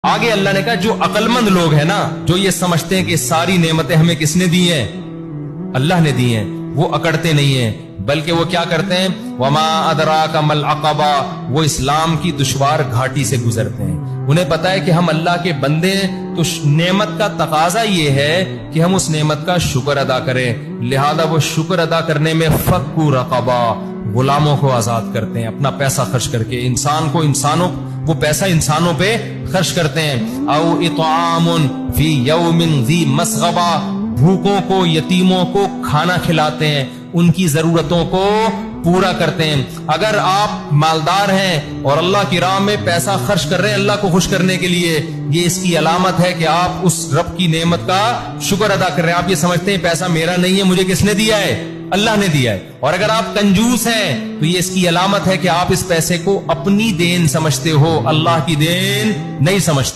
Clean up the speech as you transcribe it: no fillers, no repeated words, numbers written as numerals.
آگے اللہ نے کہا جو عقلمند لوگ ہیں نا، جو یہ سمجھتے ہیں کہ ساری نعمتیں ہمیں کس نے دی ہیں؟ اللہ نے دی ہیں، وہ اکڑتے نہیں ہیں، بلکہ وہ کیا کرتے ہیں؟ وما ادراک ما العقبہ، وہ اسلام کی دشوار گھاٹی سے گزرتے ہیں۔ انہیں پتا ہے کہ ہم اللہ کے بندے ہیں، تو نعمت کا تقاضا یہ ہے کہ ہم اس نعمت کا شکر ادا کریں، لہذا وہ شکر ادا کرنے میں فکو رقبہ، غلاموں کو آزاد کرتے ہیں اپنا پیسہ خرچ کر کے، وہ پیسہ انسانوں پہ خرچ کرتے ہیں۔ او اطعام فی یوم ذی مسغبہ، بھوکوں کو، یتیموں کو کھانا کھلاتے ہیں، ان کی ضرورتوں کو پورا کرتے ہیں۔ اگر آپ مالدار ہیں اور اللہ کی راہ میں پیسہ خرچ کر رہے ہیں اللہ کو خوش کرنے کے لیے، یہ اس کی علامت ہے کہ آپ اس رب کی نعمت کا شکر ادا کر رہے ہیں۔ آپ یہ سمجھتے ہیں پیسہ میرا نہیں ہے، مجھے کس نے دیا ہے؟ اللہ نے دیا ہے۔ اور اگر آپ کنجوس ہیں تو یہ اس کی علامت ہے کہ آپ اس پیسے کو اپنی دین سمجھتے ہو، اللہ کی دین نہیں سمجھتے۔